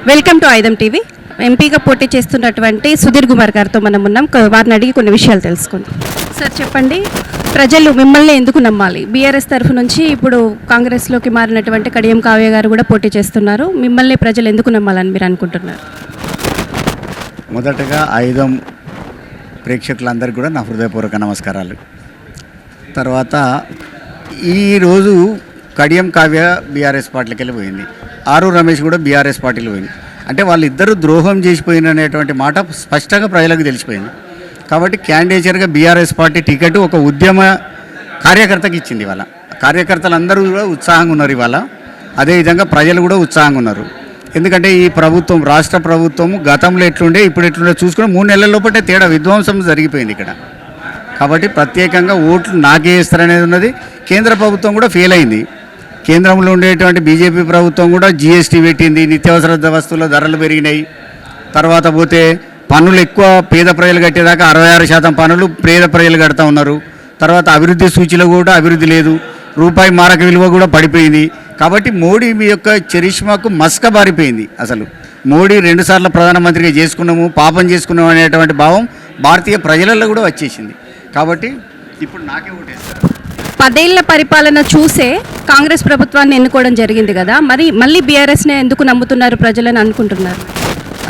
Welcome to ఐదం TV. ఎంపీగా పోటీ చేస్తున్నటువంటి సుధీర్ కుమార్ గారితో మనం ఉన్నాం. వారిని అడిగి కొన్ని విషయాలు తెలుసుకుందాం. సార్ చెప్పండి, ప్రజలు మిమ్మల్ని ఎందుకు నమ్మాలి? బీఆర్ఎస్ తరఫు నుంచి ఇప్పుడు కాంగ్రెస్లోకి మారినటువంటి కడియం కావ్య గారు కూడా పోటీ చేస్తున్నారు. మిమ్మల్ని ప్రజలు ఎందుకు నమ్మాలని మీరు అనుకుంటున్నారు? మొదటగా ఐదం ప్రేక్షకులందరికీ కూడా నా హృదయపూర్వక నమస్కారాలు. తర్వాత ఈరోజు కడియం కావ్య బీఆర్ఎస్ పార్టీకి వెళ్ళిపోయింది, ఆరూరు రమేష్ కూడా బీఆర్ఎస్ పార్టీలో పోయింది. అంటే వాళ్ళిద్దరూ ద్రోహం చేసిపోయిననేటువంటి మాట స్పష్టంగా ప్రజలకు తెలిసిపోయింది. కాబట్టి క్యాండిడేచర్గా బీఆర్ఎస్ పార్టీ టికెట్ ఒక ఉద్యమ కార్యకర్తకి ఇచ్చింది. ఇవాళ కార్యకర్తలు అందరూ కూడా ఉత్సాహంగా ఉన్నారు. ఇవాళ అదేవిధంగా ప్రజలు కూడా ఉత్సాహంగా ఉన్నారు. ఎందుకంటే ఈ ప్రభుత్వం, రాష్ట్ర ప్రభుత్వం గతంలో ఎట్లుండే ఇప్పుడు ఎట్లుండే చూసుకుని 3 నెలల లోపటే తేడా విధ్వంసం జరిగిపోయింది ఇక్కడ. కాబట్టి ప్రత్యేకంగా ఓట్లు నాకే వేస్తారనేది ఉన్నది. కేంద్ర ప్రభుత్వం కూడా ఫెయిల్ అయింది. కేంద్రంలో ఉండేటువంటి బీజేపీ ప్రభుత్వం కూడా జీఎస్టీ పెట్టింది, నిత్యావసర వస్తువుల ధరలు పెరిగినాయి. తర్వాత పోతే పన్నులు ఎక్కువ పేద ప్రజలు కట్టేదాకా 66% పన్నులు పేద ప్రజలు కడతా ఉన్నారు. తర్వాత అభివృద్ధి సూచీలో కూడా అభివృద్ధి లేదు, రూపాయి మారక విలువ కూడా పడిపోయింది. కాబట్టి మోడీ మీ యొక్క చరిష్మాకు మస్క బారిపోయింది. అసలు మోడీ 2 సార్లు ప్రధానమంత్రిగా చేసుకున్నాము, పాపం చేసుకున్నాము అనేటువంటి భావం భారతీయ ప్రజలలో కూడా వచ్చేసింది. కాబట్టి ఇప్పుడు నాకే ఓటేస్తారు. 10 ఏళ్ల పరిపాలన చూసే కాంగ్రెస్ ప్రభుత్వాన్ని ఎన్నుకోవడం జరిగింది కదా, మరి మళ్ళీ బీఆర్ఎస్నే ఎందుకు నమ్ముతున్నారు ప్రజలని అనుకుంటున్నారు?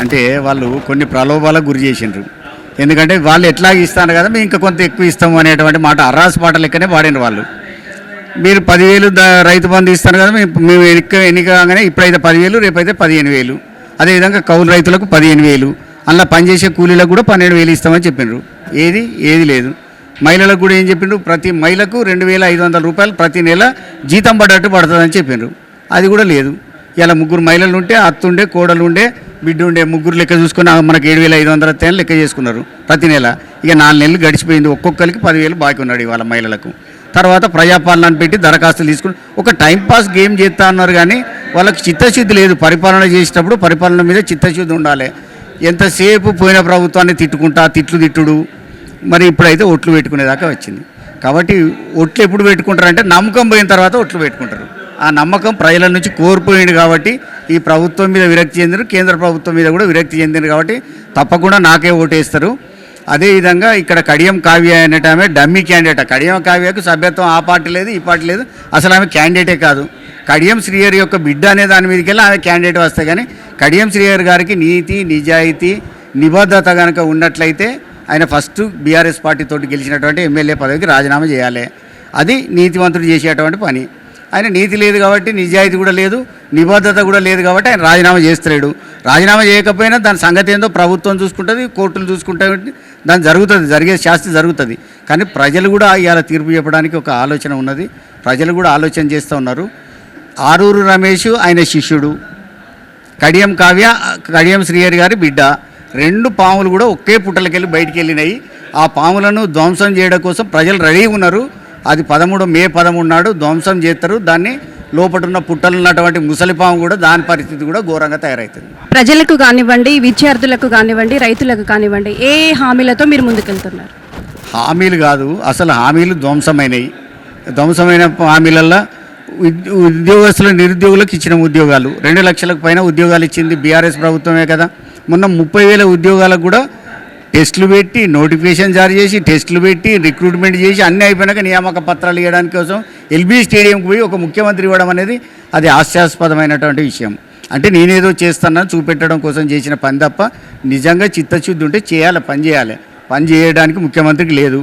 అంటే వాళ్ళు కొన్ని ప్రలోభాలకు గురి చేసిండ్రు. ఎందుకంటే వాళ్ళు ఎట్లా ఇస్తాను కదా, మేము ఇంకా కొంత ఎక్కువ ఇస్తాము అనేటువంటి మాట అర్రాస్ పాట లెక్కనే పాడిన వాళ్ళు. మీరు 10,000 రైతు బంధు ఇస్తాను కదా, మేము ఎన్నికగానే ఇప్పుడైతే 10,000, రేపైతే 15,000. అదేవిధంగా కౌలు రైతులకు 15,000, అందులో పనిచేసే కూలీలకు కూడా 12,000 ఇస్తామని చెప్పిండ్రు. ఏది లేదు. మహిళలకు కూడా ఏం చెప్పిండ్రు, ప్రతి మహిళకు 2,500 రూపాయలు ప్రతి నెల జీతం పడ్డట్టు పడుతుందని చెప్పిండ్రు. అది కూడా లేదు. ఇలా 3 మహిళలు ఉంటే, అత్తుండే, కోడలు ఉండే, బిడ్డ ఉండే, 3 లెక్క చూసుకుని మనకు 7,500 తేను లెక్క చేసుకున్నారు ప్రతి నెల. ఇక 4 నెలలు గడిచిపోయింది, ఒక్కొక్కరికి 10,000 బాకీ ఉన్నాడు ఇవాళ మహిళలకు. తర్వాత ప్రజాపాలన పెట్టి దరఖాస్తులు తీసుకుని ఒక టైంపాస్ గేమ్ చేస్తా ఉన్నారు. కానీ వాళ్ళకి చిత్తశుద్ధి లేదు. పరిపాలన చేసేటప్పుడు పరిపాలన మీద చిత్తశుద్ధి ఉండాలి. ఎంతసేపు పోయిన ప్రభుత్వాన్ని తిట్టుడు. మరి ఇప్పుడైతే ఒట్లు పెట్టుకునేదాకా వచ్చింది. కాబట్టి ఒట్లు ఎప్పుడు పెట్టుకుంటారంటే నమ్మకం పోయిన తర్వాత ఒట్లు పెట్టుకుంటారు. ఆ నమ్మకం ప్రజల నుంచి కోల్పోయింది. కాబట్టి ఈ ప్రభుత్వం మీద విరక్తి చెందిరు, కేంద్ర ప్రభుత్వం మీద కూడా విరక్తి చెందిరు. కాబట్టి తప్పకుండా నాకే ఓటేస్తారు. అదేవిధంగా ఇక్కడ కడియం కావ్య అనేట ఆమె డమ్మీ క్యాండిడేట్. కడియం కావ్యకు సభ్యత్వం ఆ పార్టీ లేదు, ఈ పార్టీ లేదు. అసలు ఆమె క్యాండిడేటే కాదు. కడియం శ్రీహరి యొక్క బిడ్డ అనే దాని మీదకి వెళ్ళి ఆమె క్యాండిడేట్ వస్తాయి. కానీ కడియం శ్రీహరి గారికి నీతి, నిజాయితీ, నిబద్ధత కనుక ఉన్నట్లయితే ఆయన ఫస్ట్ బీఆర్ఎస్ పార్టీతోటి గెలిచినటువంటి ఎమ్మెల్యే పదవికి రాజీనామా చేయాలి. అది నీతివంతుడు చేసేటువంటి పని. ఆయన నీతి లేదు కాబట్టి, నిజాయితీ కూడా లేదు, నిబద్ధత కూడా లేదు కాబట్టి ఆయన రాజీనామా చేస్తలేడు. రాజీనామా చేయకపోయినా దాని సంగతి ఏందో ప్రభుత్వం చూసుకుంటుంది, కోర్టులు చూసుకుంటాయి, దాని జరుగుతుంది, జరిగే శాస్తి జరుగుతుంది. కానీ ప్రజలు కూడా ఇవాళ తీర్పు చెప్పడానికి ఒక ఆలోచన ఉన్నది. ప్రజలు కూడా ఆలోచన చేస్తూ ఉన్నారు. ఆరూరు రమేష్ ఆయన శిష్యుడు, కడియం కావ్య కడియం శ్రీహరి గారి బిడ్డ. 2 పాములు కూడా ఒకే పుట్టలకెళ్ళి బయటికి వెళ్ళినాయి. ఆ పాములను ధ్వంసం చేయడం కోసం ప్రజలు రెడీ ఉన్నారు. అది మే 13 నాడు ధ్వంసం చేస్తారు. దాన్ని లోపటున్న పుట్టలు ఉన్నటువంటి ముసలిపాము కూడా దాని పరిస్థితి కూడా ఘోరంగా తయారవుతుంది. ప్రజలకు కానివ్వండి, విద్యార్థులకు కానివ్వండి, రైతులకు కానివ్వండి, ఏ హామీలతో మీరు ముందుకెళ్తున్నారు? హామీలు కాదు, అసలు హామీలు ధ్వంసమైనవి. ధ్వంసమైన హామీలల్లో ఉద్యోగస్తులు, నిరుద్యోగులకు ఇచ్చిన ఉద్యోగాలు 2 లక్షలకు పైన ఉద్యోగాలు ఇచ్చింది బీఆర్ఎస్ ప్రభుత్వమే కదా. మొన్న 30,000 ఉద్యోగాలకు కూడా టెస్టులు పెట్టి, నోటిఫికేషన్ జారీ చేసి, టెస్టులు పెట్టి, రిక్రూట్మెంట్ చేసి అన్నీ అయిపోయినాక నియామక పత్రాలు ఇవ్వడానికి కోసం ఎల్బీ స్టేడియంకి పోయి ఒక ముఖ్యమంత్రి ఇవ్వడం అనేది అది హాస్యాస్పదమైనటువంటి విషయం. అంటే నేనేదో చేస్తానని చూపెట్టడం కోసం చేసిన పని తప్ప నిజంగా చిత్తశుద్ధి ఉంటే చేయాలి, పని చేయడానికి ముఖ్యమంత్రికి లేదు.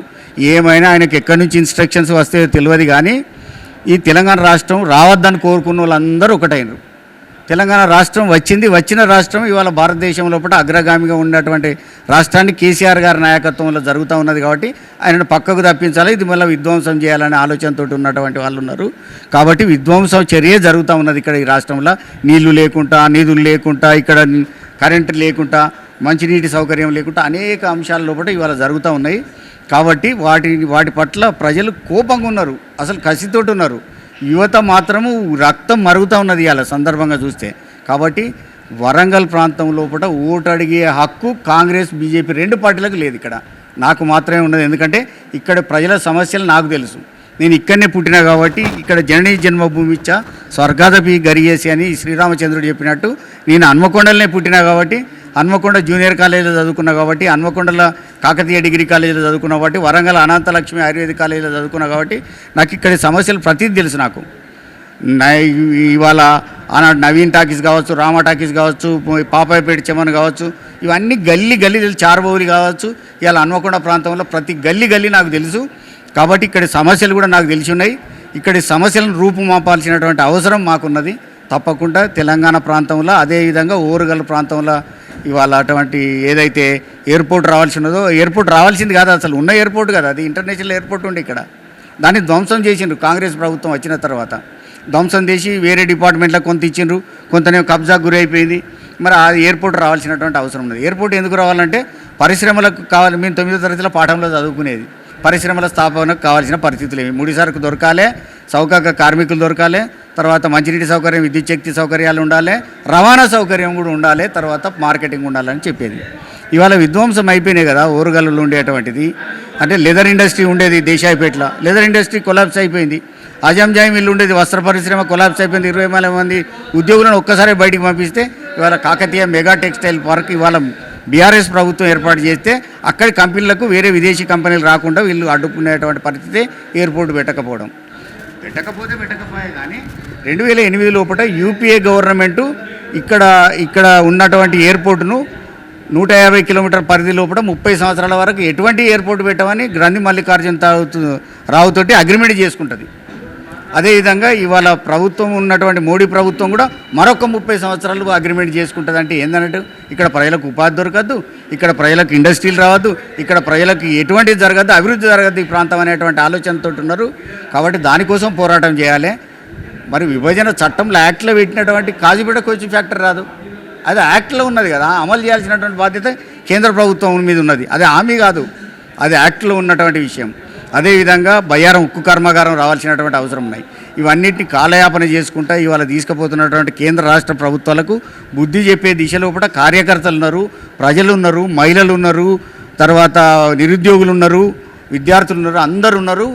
ఏమైనా ఆయనకు ఎక్కడి నుంచి ఇన్స్ట్రక్షన్స్ వస్తే తెలియదు. కానీ ఈ తెలంగాణ రాష్ట్రం రావద్దని కోరుకున్న వాళ్ళందరూ ఒకటైనరు. తెలంగాణ రాష్ట్రం వచ్చిన రాష్ట్రం ఇవాళ భారతదేశం లోపల అగ్రగామిగా ఉన్నటువంటి రాష్ట్రాన్ని కేసీఆర్ గారి నాయకత్వంలో జరుగుతూ ఉన్నది. కాబట్టి ఆయనను పక్కకు తప్పించాలి, ఇది మళ్ళీ విధ్వంసం చేయాలనే ఆలోచనతో ఉన్నటువంటి వాళ్ళు ఉన్నారు. కాబట్టి విధ్వంసం చర్య జరుగుతూ ఉన్నది ఇక్కడ ఈ రాష్ట్రంలో. నీళ్లు లేకుండా, నిధులు లేకుండా, ఇక్కడ కరెంటు లేకుండా, మంచినీటి సౌకర్యం లేకుండా అనేక అంశాల లోపల ఇవాళ జరుగుతూ ఉన్నాయి. కాబట్టి వాటి పట్ల ప్రజలు కోపంగా ఉన్నారు, అసలు కసితోటి ఉన్నారు. యువత మాత్రము రక్తం మరుగుతూ ఉన్నది ఇవాళ సందర్భంగా చూస్తే. కాబట్టి వరంగల్ ప్రాంతం లోపల ఓటు అడిగే హక్కు కాంగ్రెస్, బీజేపీ 2 పార్టీలకు లేదు. ఇక్కడ నాకు మాత్రమే ఉన్నది. ఎందుకంటే ఇక్కడ ప్రజల సమస్యలు నాకు తెలుసు. నేను ఇక్కడనే పుట్టినా కాబట్టి ఇక్కడ జననీ జన్మభూమి ఇచ్చా స్వర్గాదపి గరియేసి అని శ్రీరామచంద్రుడు చెప్పినట్టు నేను హన్మకొండలనే పుట్టినా కాబట్టి హన్మకొండ జూనియర్ కాలేజీలో చదువుకున్నా కాబట్టి హన్మకొండలో కాకతీయ డిగ్రీ కాలేజీలో చదువుకున్నా కాబట్టి వరంగల్ అనంతలక్ష్మి ఆయుర్వేదిక్ కాలేజీలో చదువుకున్నా కాబట్టి నాకు ఇక్కడి సమస్యలు ప్రతిదీ తెలుసు నాకు. ఇవాళ ఆనాడు నవీన్ టాకీస్ కావచ్చు, రామ టాకీస్ కావచ్చు, పాపాయపేట చెమన్ కావచ్చు, ఇవన్నీ గల్లీ తెలుసు, చార్బౌలి కావచ్చు, ఇవాళ హన్మకొండ ప్రాంతంలో ప్రతి గల్లీ నాకు తెలుసు. కాబట్టి ఇక్కడి సమస్యలు కూడా నాకు తెలిసి ఉన్నాయి. ఇక్కడి సమస్యలను రూపుమాపాల్సినటువంటి అవసరం మాకున్నది. తప్పకుండా తెలంగాణ ప్రాంతంలో అదేవిధంగా ఓరుగల్ ప్రాంతంలో ఇవాళ అటువంటి ఏదైతే ఎయిర్పోర్ట్ రావాల్సినదో, ఎయిర్పోర్ట్ రావాల్సింది కాదు, అసలు ఉన్న ఎయిర్పోర్ట్ కదా, అది ఇంటర్నేషనల్ ఎయిర్పోర్ట్ ఉండే ఇక్కడ. దాన్ని ధ్వంసం చేసిండ్రు కాంగ్రెస్ ప్రభుత్వం వచ్చిన తర్వాత. ధ్వంసం చేసి వేరే డిపార్ట్మెంట్లకు కొంత ఇచ్చిండ్రు, కొంతనే కబ్జాకు గురి అయిపోయింది. మరి ఆ ఎయిర్పోర్ట్ రావాల్సినటువంటి అవసరం ఉన్నది. ఎయిర్పోర్ట్ ఎందుకు రావాలంటే పరిశ్రమలకు కావాలి. మేము 9వ తరగతిలో పాఠంలో చదువుకునేది పరిశ్రమల స్థాపనకు కావాల్సిన పరిస్థితులు ఏమి, ముడి సరుకు దొరకాలి, చౌకగా కార్మికులు దొరకాలి, తర్వాత మంచినీటి సౌకర్యం, విద్యుత్ శక్తి సౌకర్యాలు ఉండాలి, రవాణా సౌకర్యం కూడా ఉండాలి, తర్వాత మార్కెటింగ్ ఉండాలని చెప్పేది. ఇవాళ విధ్వంసం అయిపోయినాయి కదా ఓరుగల్లులో ఉండేటువంటిది. అంటే లెదర్ ఇండస్ట్రీ ఉండేది దేశాయిపేటలో, లెదర్ ఇండస్ట్రీ కొలాప్స్ అయిపోయింది. అజంజాయి మిల్లు ఉండేది, వస్త్ర పరిశ్రమ కొలాప్స్ అయిపోయింది. 20 మంది ఉద్యోగులను ఒక్కసారి బయటికి పంపిస్తే ఇవాళ కాకతీయ మెగా టెక్స్టైల్ పార్క్ ఇవాళ బీఆర్ఎస్ ప్రభుత్వం ఏర్పాటు చేస్తే అక్కడి కంపెనీలకు వేరే విదేశీ కంపెనీలు రాకుండా వీళ్ళు అడ్డుకునేటువంటి పరిస్థితి. ఎయిర్పోర్ట్ పెట్టకపోతే కానీ 2008 లోపల యూపీఏ గవర్నమెంటు ఇక్కడ ఉన్నటువంటి ఎయిర్పోర్టును 150 కిలోమీటర్ పరిధి లోపల 30 సంవత్సరాల వరకు ఎటువంటి ఎయిర్పోర్ట్ పెట్టమని గ్రంథి మల్లికార్జున రావుతోటి అగ్రిమెంట్ చేసుకుంటుంది. అదేవిధంగా ఇవాళ ప్రభుత్వం ఉన్నటువంటి మోడీ ప్రభుత్వం కూడా మరొక 30 సంవత్సరాలు అగ్రిమెంట్ చేసుకుంటుంది. అంటే ఏంటంటే ఇక్కడ ప్రజలకు ఉపాధి దొరకద్దు, ఇక్కడ ప్రజలకు ఇండస్ట్రీలు రావద్దు, ఇక్కడ ప్రజలకు ఎటువంటిది జరగద్దు, అభివృద్ధి జరగద్దు ఈ ప్రాంతం అనేటువంటి ఆలోచనతో ఉన్నారు. కాబట్టి దానికోసం పోరాటం చేయాలి. మరి విభజన చట్టంలో యాక్ట్లో పెట్టినటువంటి కాజీపేట కోచింగ్ ఫ్యాక్టరీ రాదు, అది యాక్ట్లో ఉన్నది కదా, అమలు చేయాల్సినటువంటి బాధ్యత కేంద్ర ప్రభుత్వం మీద ఉన్నది. అది హామీ కాదు, అది యాక్ట్లో ఉన్నటువంటి విషయం. అదేవిధంగా బయ్యారం ఉక్కు కర్మాగారం రావాల్సినటువంటి అవసరం ఉన్నాయి. ఇవన్నిటిని కాలయాపన చేసుకుంటా ఇవాళ తీసుకుపోతున్నటువంటి కేంద్ర రాష్ట్ర ప్రభుత్వాలకు బుద్ధి చెప్పే దిశలో కూడా కార్యకర్తలు ఉన్నారు, ప్రజలు ఉన్నారు, మహిళలు ఉన్నారు, తర్వాత నిరుద్యోగులు ఉన్నారు, విద్యార్థులు ఉన్నారు, అందరు ఉన్నారు,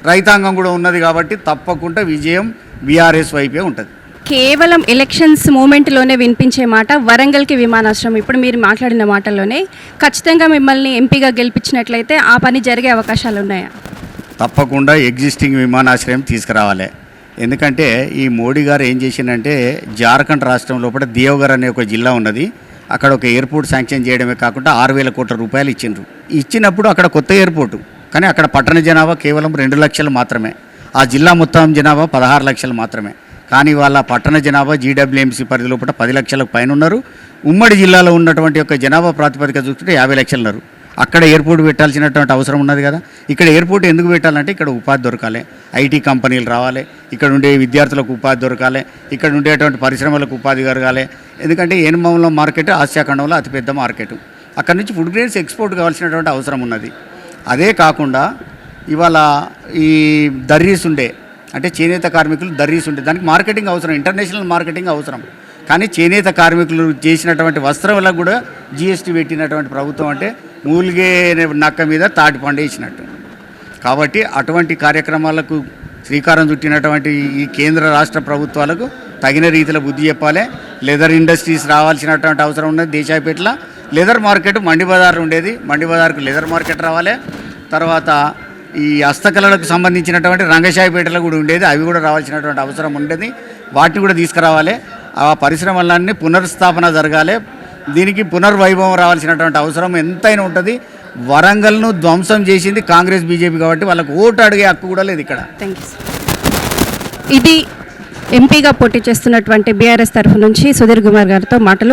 రైతాంగం కూడా ఉన్నది. కాబట్టి తప్పకుండా విజయం బీఆర్ఎస్ వైపే ఉంటుంది. కేవలం ఎలక్షన్స్ మూమెంట్లోనే వినిపించే మాట వరంగల్కి విమానాశ్రయం. ఇప్పుడు మీరు మాట్లాడిన మాటల్లోనే ఖచ్చితంగా మిమ్మల్ని ఎంపీగా గెలిపించినట్లయితే ఆ పని జరిగే అవకాశాలు ఉన్నాయా? తప్పకుండా ఎగ్జిస్టింగ్ విమానాశ్రయం తీసుకురావాలి. ఎందుకంటే ఈ మోడీ గారు ఏం చేసిందంటే జార్ఖండ్ రాష్ట్రం లోపల దేవగర్ అనే ఒక జిల్లా ఉన్నది, అక్కడ ఒక ఎయిర్పోర్ట్ శాంక్షన్ చేయడమే కాకుండా 6,000 కోట్ల రూపాయలు ఇచ్చిండ్రు. ఇచ్చినప్పుడు అక్కడ కొత్త ఎయిర్పోర్టు, కానీ అక్కడ పట్టణ జనాభా కేవలం 2 లక్షలు మాత్రమే, ఆ జిల్లా మొత్తం జనాభా 16 లక్షలు మాత్రమే. కానీ వాళ్ళ పట్టణ జనాభా జీడబ్ల్యూఎంసీ పరిధి లోపల 10 లక్షలకు పైన ఉన్నారు. ఉమ్మడి జిల్లాలో ఉన్నటువంటి యొక్క జనాభా ప్రాతిపదిక చూస్తుంటే 50 లక్షలు ఉన్నారు. అక్కడ ఎయిర్పోర్ట్ పెట్టాల్సినటువంటి అవసరం ఉన్నది కదా. ఇక్కడ ఎయిర్పోర్ట్ ఎందుకు పెట్టాలంటే ఇక్కడ ఉపాధి దొరకాలి, ఐటీ కంపెనీలు రావాలి, ఇక్కడ ఉండే విద్యార్థులకు ఉపాధి దొరకాలి, ఇక్కడ ఉండేటువంటి పరిశ్రమలకు ఉపాధి దొరకాలి. ఎందుకంటే ఏనుమల మార్కెట్ ఆసియా ఖండంలో అతిపెద్ద మార్కెట్, అక్కడ నుంచి ఫుడ్ గ్రెయిన్స్ ఎక్స్పోర్ట్ కావాల్సినటువంటి అవసరం ఉన్నది. అదే కాకుండా ఇవాళ ఈ దర్రీస్ ఉండే, అంటే చేనేత కార్మికులు దర్రీస్ ఉండే, దానికి మార్కెటింగ్ అవసరం, ఇంటర్నేషనల్ మార్కెటింగ్ అవసరం. కానీ చేనేత కార్మికులు చేసినటువంటి వస్త్రాలకు కూడా జిఎస్టీ పెట్టినటువంటి ప్రభుత్వం అంటే మూలిగే నక్క మీద తాటి పండేసినట్టు. కాబట్టి అటువంటి కార్యక్రమాలకు శ్రీకారం చుట్టినటువంటి ఈ కేంద్ర రాష్ట్ర ప్రభుత్వాలకు తగిన రీతిలో బుద్ధి చెప్పాలి. లెదర్ ఇండస్ట్రీస్ రావాల్సినటువంటి అవసరం ఉన్నది. దేశాయిపేటలో లెదర్ మార్కెట్ మండి బజార్ ఉండేది, మండి బజార్కు లెదర్ మార్కెట్ రావాలి. తర్వాత ఈ హస్తకళలకు సంబంధించినటువంటి రంగశాయిపేటలో కూడా ఉండేది, అవి కూడా రావాల్సినటువంటి అవసరం ఉండేది. వాటిని కూడా తీసుకురావాలి. ఆ పరిశ్రమలన్నీ పునర్స్థాపన జరగాలి. దీనికి పునర్వైభవం రావాల్సినటువంటి అవసరం ఎంతైనా ఉంటుంది. వరంగల్ను ధ్వంసం చేసింది కాంగ్రెస్ బీజేపీ కాబట్టి వాళ్ళకు ఓటు అడిగే హక్కు కూడా లేదు ఇక్కడ. Thank you. ఇది ఎంపీగా పోటీ చేస్తున్నటువంటి బీఆర్ఎస్ తరఫు నుంచి సుధీర్ కుమార్ గారితో మాటలు.